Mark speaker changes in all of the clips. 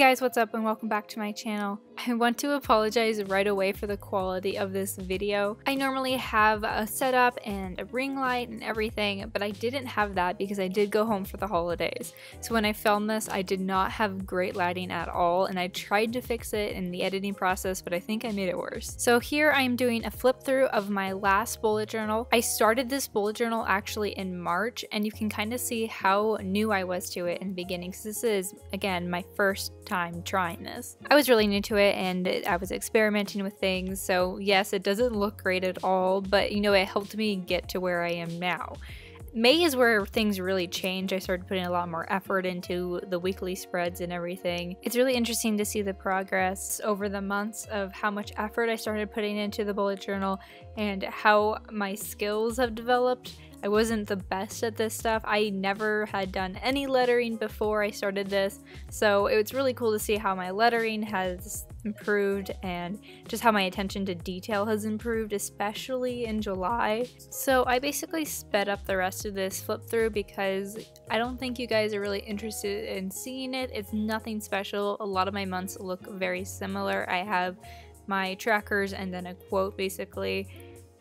Speaker 1: guys, what's up and welcome back to my channel. I want to apologize right away for the quality of this video. I normally have a setup and a ring light and everything, but I didn't have that because I did go home for the holidays. So when I filmed this, I did not have great lighting at all, and I tried to fix it in the editing process, but I think I made it worse. So here I am doing a flip through of my last bullet journal. I started this bullet journal actually in March, and you can kind of see how new I was to it in the beginning, because this is, again, my first time trying this. I was really new to it and I was experimenting with things, so yes, it doesn't look great at all, but you know, it helped me get to where I am now. May is where things really change. I started putting a lot more effort into the weekly spreads and everything. It's really interesting to see the progress over the months of how much effort I started putting into the bullet journal and how my skills have developed. I wasn't the best at this stuff. I never had done any lettering before I started this, so it's really cool to see how my lettering has improved and just how my attention to detail has improved, especially in July. So I basically sped up the rest of this flip through because I don't think you guys are really interested in seeing it. It's nothing special. A lot of my months look very similar. I have my trackers and then a quote basically.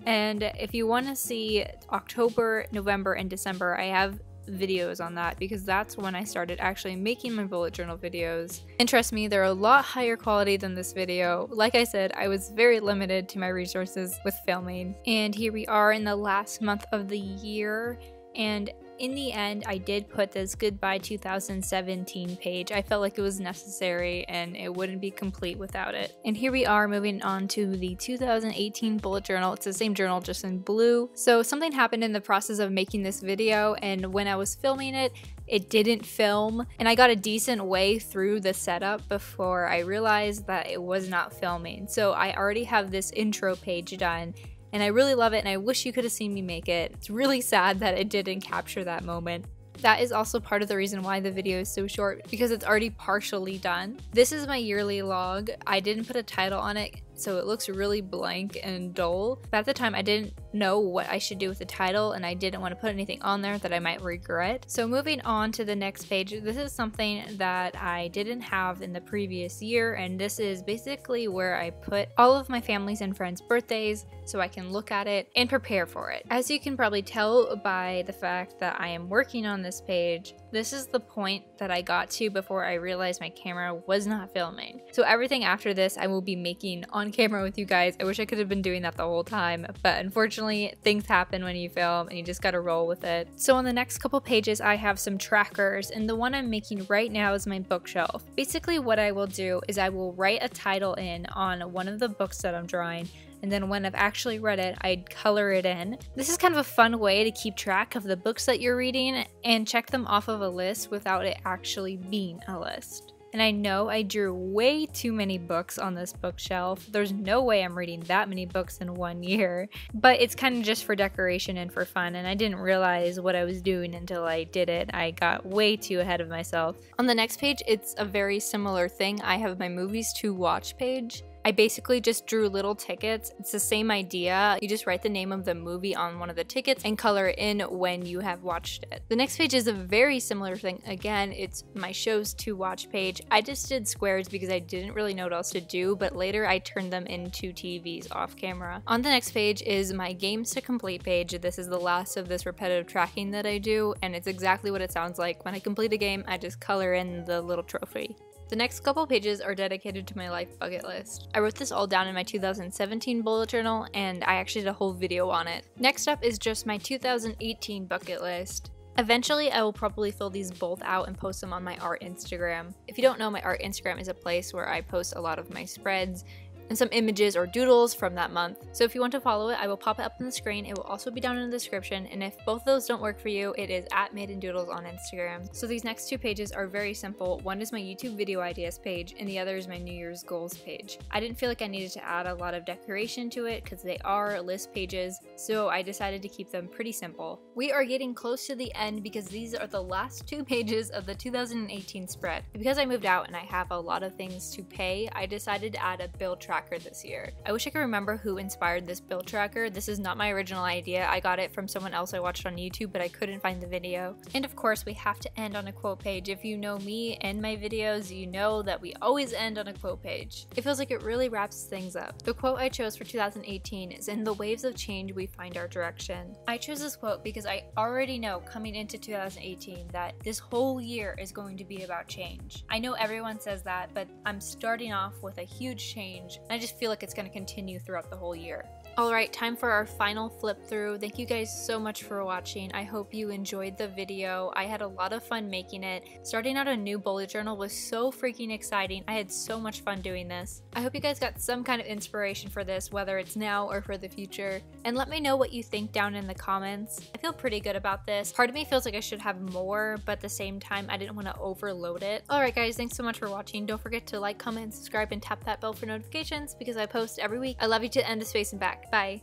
Speaker 1: And if you want to see October, November, and December, I have videos on that because that's when I started actually making my bullet journal videos. And trust me, they're a lot higher quality than this video. Like I said, I was very limited to my resources with filming. And here we are in the last month of the year, and in the end, I did put this Goodbye 2017 page. I felt like it was necessary and it wouldn't be complete without it. And here we are moving on to the 2018 bullet journal. It's the same journal, just in blue. So something happened in the process of making this video, and when I was filming it, it didn't film, and I got a decent way through the setup before I realized that it was not filming. So I already have this intro page done, and I really love it, and I wish you could have seen me make it. It's really sad that it didn't capture that moment. That is also part of the reason why the video is so short, because it's already partially done. This is my yearly log. I didn't put a title on it, so it looks really blank and dull. But at the time, I didn't know what I should do with the title, and I didn't want to put anything on there that I might regret. So moving on to the next page, this is something that I didn't have in the previous year, and this is basically where I put all of my family's and friends' birthdays so I can look at it and prepare for it. As you can probably tell by the fact that I am working on this page, this is the point that I got to before I realized my camera was not filming. So everything after this I will be making on camera with you guys. I wish I could have been doing that the whole time, but unfortunately things happen when you film and you just gotta roll with it. So on the next couple pages I have some trackers, and the one I'm making right now is my bookshelf. Basically what I will do is I will write a title in on one of the books that I'm drawing, and then when I've actually read it, I'd color it in. This is kind of a fun way to keep track of the books that you're reading and check them off of a list without it actually being a list. And I know I drew way too many books on this bookshelf. There's no way I'm reading that many books in 1 year, but it's kind of just for decoration and for fun, and I didn't realize what I was doing until I did it. I got way too ahead of myself. On the next page, it's a very similar thing. I have my movies to watch page. I basically just drew little tickets. It's the same idea. You just write the name of the movie on one of the tickets and color it in when you have watched it. The next page is a very similar thing. Again, it's my shows to watch page. I just did squares because I didn't really know what else to do, but later I turned them into TVs off camera. On the next page is my games to complete page. This is the last of this repetitive tracking that I do, and it's exactly what it sounds like. When I complete a game, I just color in the little trophy. The next couple pages are dedicated to my life bucket list. I wrote this all down in my 2017 bullet journal, and I actually did a whole video on it. Next up is just my 2018 bucket list. Eventually, I will probably fill these both out and post them on my art Instagram. If you don't know, my art Instagram is a place where I post a lot of my spreads and some images or doodles from that month. So if you want to follow it, I will pop it up in the screen. It will also be down in the description, and if both of those don't work for you, it is at Maiden Doodles on Instagram. So these next two pages are very simple. One is my YouTube video ideas page, and the other is my New Year's goals page. I didn't feel like I needed to add a lot of decoration to it because they are list pages, so I decided to keep them pretty simple. We are getting close to the end because these are the last two pages of the 2018 spread. Because I moved out and I have a lot of things to pay, I decided to add a bill tracker tracker this year. I wish I could remember who inspired this build tracker. This is not my original idea. I got it from someone else I watched on YouTube, but I couldn't find the video. And of course, we have to end on a quote page. If you know me and my videos, you know that we always end on a quote page. It feels like it really wraps things up. The quote I chose for 2018 is, "In the waves of change, we find our direction." I chose this quote because I already know coming into 2018 that this whole year is going to be about change. I know everyone says that, but I'm starting off with a huge change, and I just feel like it's going to continue throughout the whole year. Alright, time for our final flip through. Thank you guys so much for watching. I hope you enjoyed the video. I had a lot of fun making it. Starting out a new bullet journal was so freaking exciting. I had so much fun doing this. I hope you guys got some kind of inspiration for this, whether it's now or for the future. And let me know what you think down in the comments. I feel pretty good about this. Part of me feels like I should have more, but at the same time, I didn't want to overload it. Alright guys, thanks so much for watching. Don't forget to like, comment, and subscribe, and tap that bell for notifications because I post every week. I love you to the end of space and back. Bye.